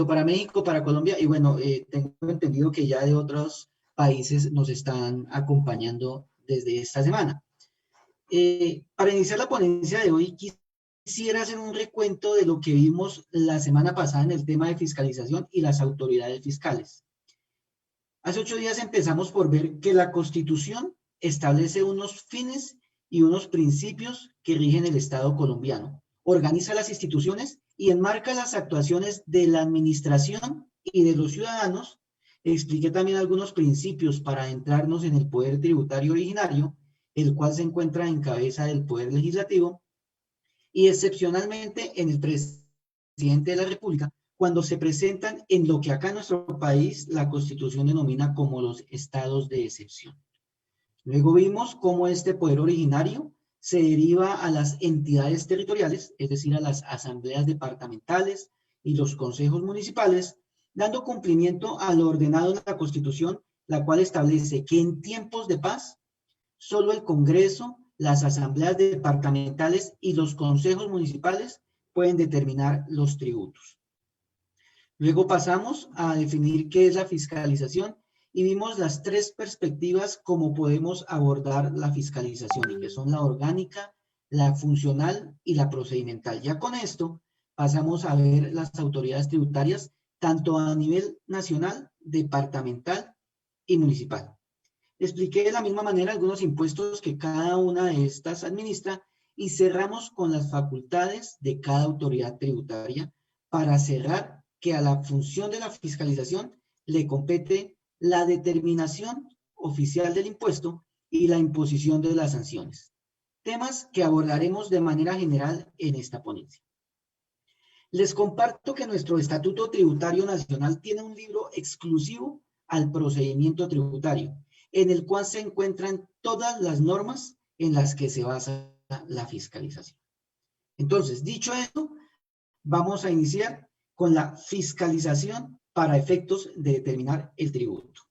para México, para Colombia, y bueno, tengo entendido que ya de otros países nos están acompañando desde esta semana. Para iniciar la ponencia de hoy, quisiera hacer un recuento de lo que vimos la semana pasada en el tema de fiscalización y las autoridades fiscales. Hace 8 días empezamos por ver que la Constitución establece unos fines y unos principios que rigen el Estado colombiano, organiza las instituciones y enmarca las actuaciones de la administración y de los ciudadanos. Expliqué también algunos principios para adentrarnos en el poder tributario originario, el cual se encuentra en cabeza del poder legislativo, y excepcionalmente en el presidente de la República, cuando se presentan en lo que acá en nuestro país la Constitución denomina como los estados de excepción. Luego vimos cómo este poder originario se deriva a las entidades territoriales, es decir, a las asambleas departamentales y los consejos municipales, dando cumplimiento a lo ordenado en la Constitución, la cual establece que en tiempos de paz, solo el Congreso, las asambleas departamentales y los consejos municipales pueden determinar los tributos. Luego pasamos a definir qué es la fiscalización y vimos las 3 perspectivas como podemos abordar la fiscalización, y que son la orgánica, la funcional y la procedimental. Ya con esto pasamos a ver las autoridades tributarias tanto a nivel nacional, departamental y municipal. Expliqué de la misma manera algunos impuestos que cada una de estas administra y cerramos con las facultades de cada autoridad tributaria para cerrar que a la función de la fiscalización le compete la determinación oficial del impuesto y la imposición de las sanciones, temas que abordaremos de manera general en esta ponencia. Les comparto que nuestro Estatuto Tributario Nacional tiene un libro exclusivo al procedimiento tributario, en el cual se encuentran todas las normas en las que se basa la fiscalización. Entonces, dicho esto, vamos a iniciar con la fiscalización para efectos de determinar el tributo.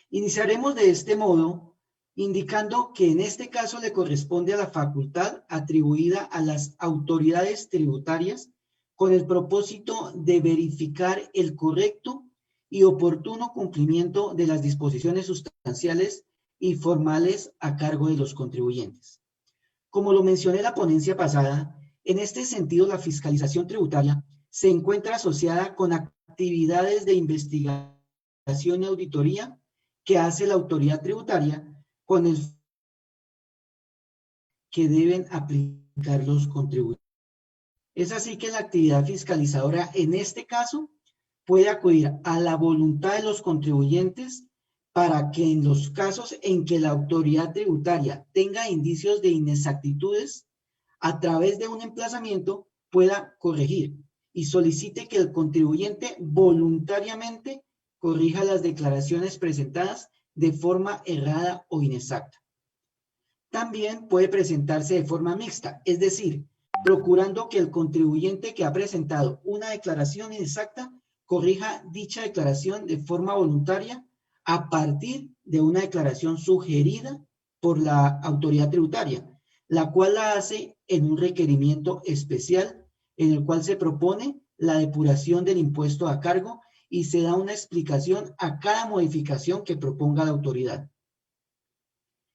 Iniciaremos de este modo, indicando que en este caso le corresponde a la facultad atribuida a las autoridades tributarias con el propósito de verificar el correcto y oportuno cumplimiento de las disposiciones sustanciales y formales a cargo de los contribuyentes. Como lo mencioné en la ponencia pasada, en este sentido la fiscalización tributaria se encuentra asociada con actividades de investigación y auditoría que hace la autoridad tributaria con el que deben aplicar los contribuyentes. Es así que la actividad fiscalizadora en este caso puede acudir a la voluntad de los contribuyentes para que en los casos en que la autoridad tributaria tenga indicios de inexactitudes, a través de un emplazamiento pueda corregir y solicite que el contribuyente voluntariamente corrija las declaraciones presentadas de forma errada o inexacta. También puede presentarse de forma mixta, es decir, procurando que el contribuyente que ha presentado una declaración inexacta corrija dicha declaración de forma voluntaria a partir de una declaración sugerida por la autoridad tributaria, la cual la hace en un requerimiento especial en el cual se propone la depuración del impuesto a cargo y se da una explicación a cada modificación que proponga la autoridad.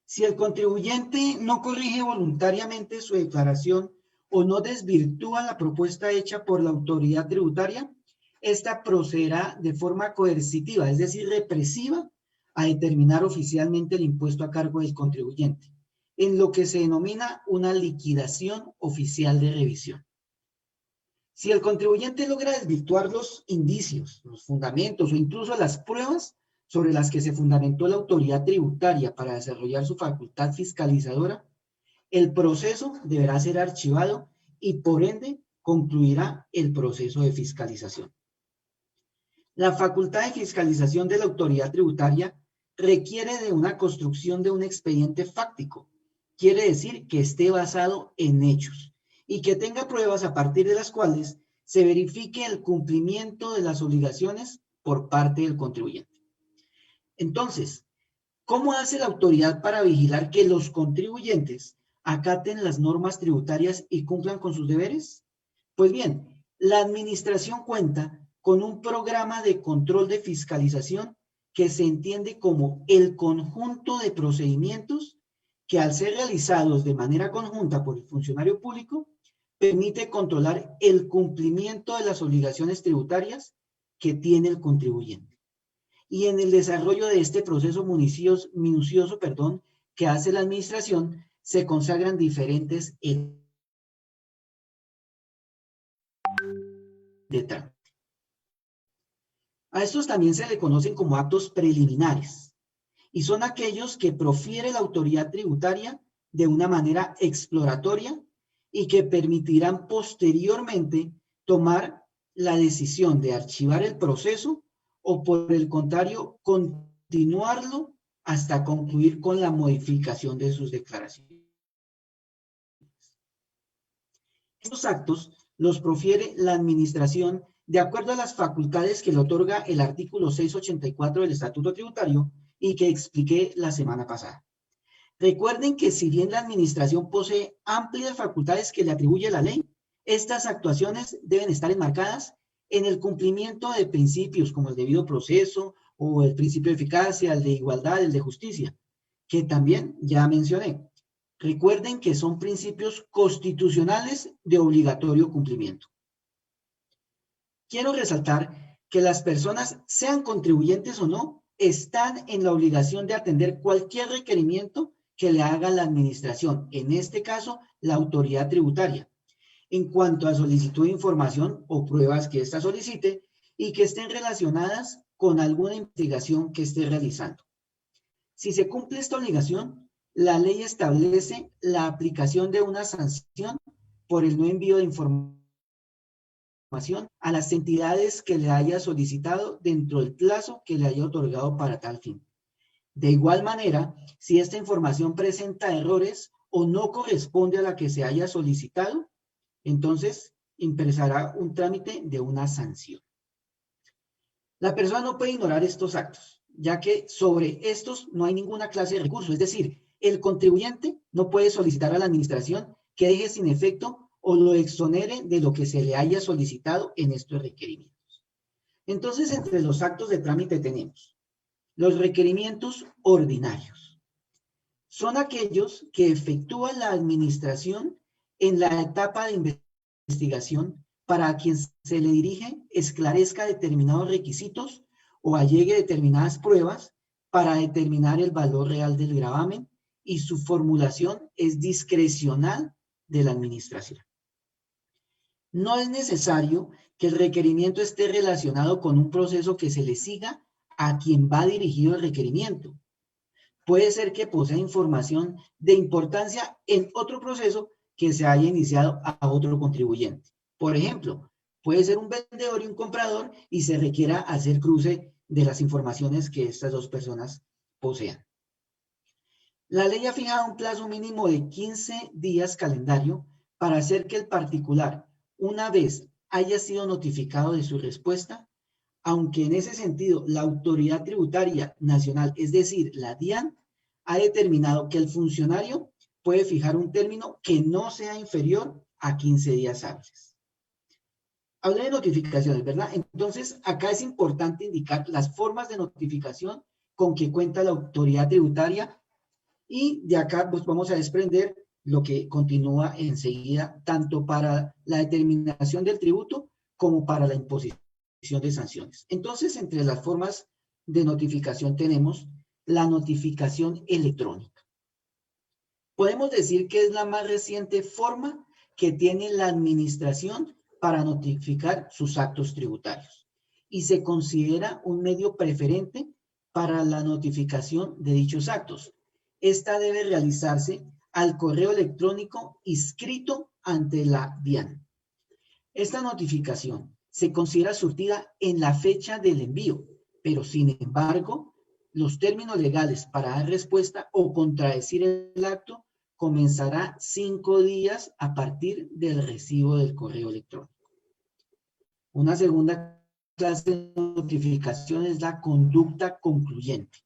Si el contribuyente no corrige voluntariamente su declaración o no desvirtúa la propuesta hecha por la autoridad tributaria, esta procederá de forma coercitiva, es decir, represiva, a determinar oficialmente el impuesto a cargo del contribuyente, en lo que se denomina una liquidación oficial de revisión. Si el contribuyente logra desvirtuar los indicios, los fundamentos o incluso las pruebas sobre las que se fundamentó la autoridad tributaria para desarrollar su facultad fiscalizadora, el proceso deberá ser archivado y por ende concluirá el proceso de fiscalización. La facultad de fiscalización de la autoridad tributaria requiere de una construcción de un expediente fáctico. Quiere decir que esté basado en hechos y que tenga pruebas a partir de las cuales se verifique el cumplimiento de las obligaciones por parte del contribuyente. Entonces, ¿cómo hace la autoridad para vigilar que los contribuyentes acaten las normas tributarias y cumplan con sus deberes? Pues bien, La administración cuenta con un programa de control de fiscalización que se entiende como el conjunto de procedimientos que, al ser realizados de manera conjunta por el funcionario público, permite controlar el cumplimiento de las obligaciones tributarias que tiene el contribuyente. Y en el desarrollo de este proceso minucioso, que hace la administración, se consagran diferentes detalles. A estos también se le conocen como actos preliminares y son aquellos que profiere la autoridad tributaria de una manera exploratoria y que permitirán posteriormente tomar la decisión de archivar el proceso o, por el contrario, continuarlo hasta concluir con la modificación de sus declaraciones. Estos actos los profiere la administración de acuerdo a las facultades que le otorga el artículo 684 del Estatuto Tributario y que expliqué la semana pasada. Recuerden que si bien la administración posee amplias facultades que le atribuye la ley, estas actuaciones deben estar enmarcadas en el cumplimiento de principios como el debido proceso o el principio de eficacia, el de igualdad, el de justicia, que también ya mencioné. Recuerden que son principios constitucionales de obligatorio cumplimiento. Quiero resaltar que las personas, sean contribuyentes o no, están en la obligación de atender cualquier requerimiento que le haga la administración, en este caso, la autoridad tributaria, en cuanto a solicitud de información o pruebas que ésta solicite y que estén relacionadas con alguna investigación que esté realizando. Si se cumple esta obligación, la ley establece la aplicación de una sanción por el no envío de información a las entidades que le haya solicitado dentro del plazo que le haya otorgado para tal fin. De igual manera, si esta información presenta errores o no corresponde a la que se haya solicitado, entonces empezará un trámite de una sanción. La persona no puede ignorar estos actos, ya que sobre estos no hay ninguna clase de recurso, es decir, el contribuyente no puede solicitar a la administración que deje sin efecto o lo exonere de lo que se le haya solicitado en estos requerimientos. Entonces, entre los actos de trámite tenemos los requerimientos ordinarios. Son aquellos que efectúa la administración en la etapa de investigación para a quien se le dirige esclarezca determinados requisitos o allegue determinadas pruebas para determinar el valor real del gravamen, y su formulación es discrecional de la administración. No es necesario que el requerimiento esté relacionado con un proceso que se le siga a quien va dirigido el requerimiento. Puede ser que posea información de importancia en otro proceso que se haya iniciado a otro contribuyente. Por ejemplo, puede ser un vendedor y un comprador y se requiera hacer cruce de las informaciones que estas dos personas posean. La ley ha fijado un plazo mínimo de 15 días calendario para hacer que el particular, una vez haya sido notificado de su respuesta, aunque en ese sentido la Autoridad Tributaria Nacional, es decir, la DIAN, ha determinado que el funcionario puede fijar un término que no sea inferior a 15 días hábiles. Hablé de notificaciones, ¿verdad? Entonces, acá es importante indicar las formas de notificación con que cuenta la Autoridad Tributaria, y de acá pues vamos a desprender lo que continúa enseguida, tanto para la determinación del tributo como para la imposición de sanciones. Entonces, entre las formas de notificación tenemos la notificación electrónica. Podemos decir que es la más reciente forma que tiene la administración para notificar sus actos tributarios y se considera un medio preferente para la notificación de dichos actos. Esta debe realizarse al correo electrónico inscrito ante la DIAN. Esta notificación se considera surtida en la fecha del envío, pero sin embargo, los términos legales para dar respuesta o contradecir el acto comenzará 5 días a partir del recibo del correo electrónico. Una segunda clase de notificación es la conducta concluyente.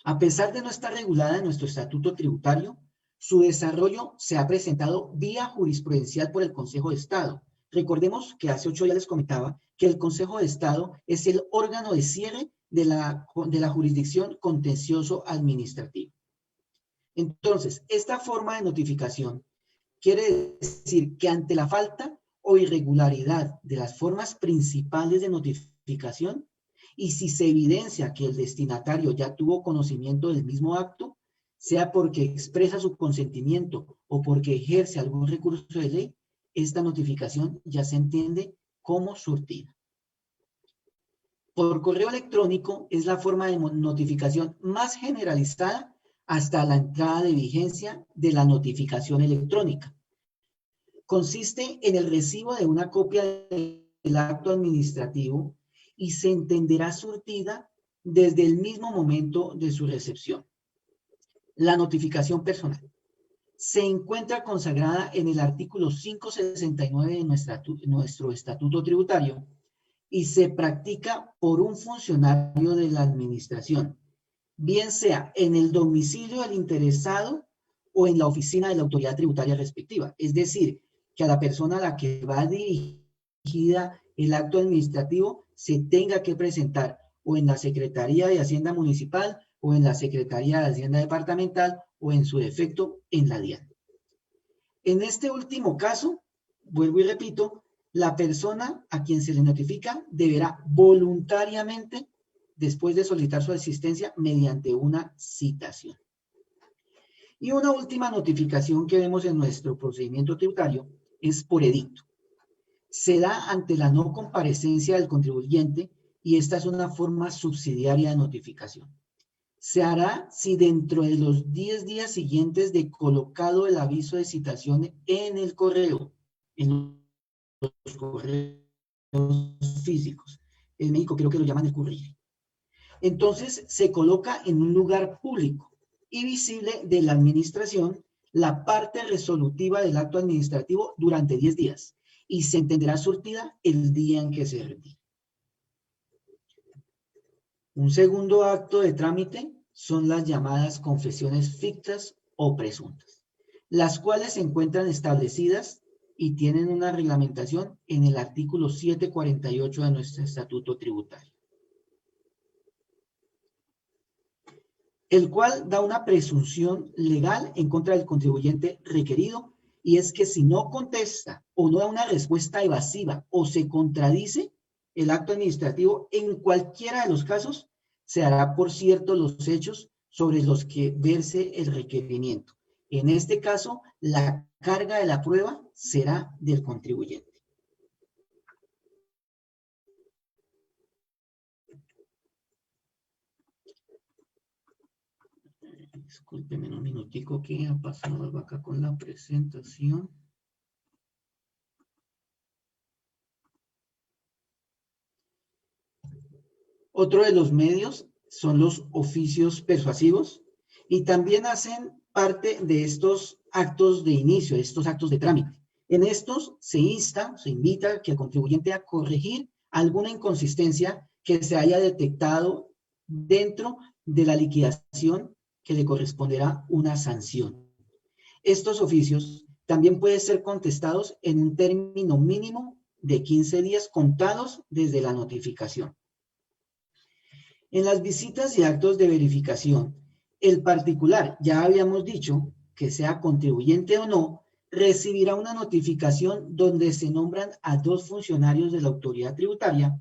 A pesar de no estar regulada en nuestro estatuto tributario, su desarrollo se ha presentado vía jurisprudencial por el Consejo de Estado, Recordemos que hace 8 días les comentaba que el Consejo de Estado es el órgano de cierre de la jurisdicción contencioso administrativa. Entonces, esta forma de notificación quiere decir que ante la falta o irregularidad de las formas principales de notificación, y si se evidencia que el destinatario ya tuvo conocimiento del mismo acto, sea porque expresa su consentimiento o porque ejerce algún recurso de ley, esta notificación ya se entiende como surtida. Por correo electrónico es la forma de notificación más generalizada hasta la entrada de vigencia de la notificación electrónica. Consiste en el recibo de una copia del acto administrativo y se entenderá surtida desde el mismo momento de su recepción. La notificación personal se encuentra consagrada en el artículo 569 de nuestro Estatuto Tributario y se practica por un funcionario de la administración, bien sea en el domicilio del interesado o en la oficina de la autoridad tributaria respectiva. Es decir, que a la persona a la que va dirigida el acto administrativo se tenga que presentar o en la Secretaría de Hacienda Municipal o en la Secretaría de Hacienda Departamental o en su defecto en la DIAN. En este último caso, vuelvo y repito, la persona a quien se le notifica deberá voluntariamente, después de solicitar su asistencia, mediante una citación. Y una última notificación que vemos en nuestro procedimiento tributario es por edicto. Se da ante la no comparecencia del contribuyente y esta es una forma subsidiaria de notificación. Se hará si dentro de los 10 días siguientes de colocado el aviso de citación en el correo, en los correos físicos. En México creo que lo llaman el courier. Entonces se coloca en un lugar público y visible de la administración la parte resolutiva del acto administrativo durante 10 días y se entenderá surtida el día en que se retire. Un segundo acto de trámite son las llamadas confesiones fictas o presuntas, las cuales se encuentran establecidas y tienen una reglamentación en el artículo 748 de nuestro Estatuto Tributario, el cual da una presunción legal en contra del contribuyente requerido, y es que si no contesta o no da una respuesta evasiva o se contradice el acto administrativo, en cualquiera de los casos se hará por cierto los hechos sobre los que verse el requerimiento. En este caso, la carga de la prueba será del contribuyente. Discúlpeme un minutico que ha pasado algo acá con la presentación. Otro de los medios son los oficios persuasivos y también hacen parte de estos actos de inicio, de estos actos de trámite. En estos se invita que el contribuyente a corregir alguna inconsistencia que se haya detectado dentro de la liquidación que le corresponderá una sanción. Estos oficios también pueden ser contestados en un término mínimo de 15 días contados desde la notificación. En las visitas y actos de verificación, el particular, ya habíamos dicho, que sea contribuyente o no, recibirá una notificación donde se nombran a 2 funcionarios de la autoridad tributaria,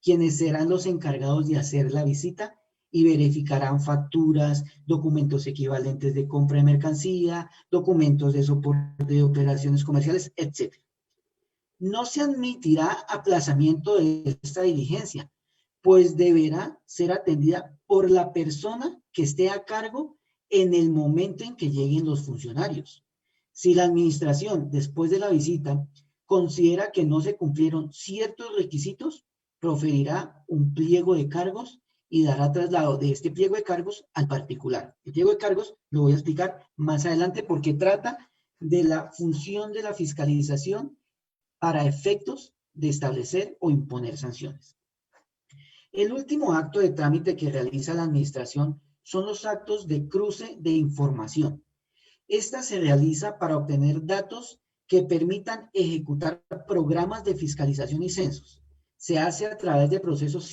quienes serán los encargados de hacer la visita y verificarán facturas, documentos equivalentes de compra de mercancía, documentos de soporte de operaciones comerciales, etc. No se admitirá aplazamiento de esta diligencia, pues deberá ser atendida por la persona que esté a cargo en el momento en que lleguen los funcionarios. Si la administración, después de la visita, considera que no se cumplieron ciertos requisitos, proferirá un pliego de cargos y dará traslado de este pliego de cargos al particular. El pliego de cargos lo voy a explicar más adelante porque trata de la función de la fiscalización para efectos de establecer o imponer sanciones. El último acto de trámite que realiza la administración son los actos de cruce de información. Esta se realiza para obtener datos que permitan ejecutar programas de fiscalización y censos. Se hace a través de procesos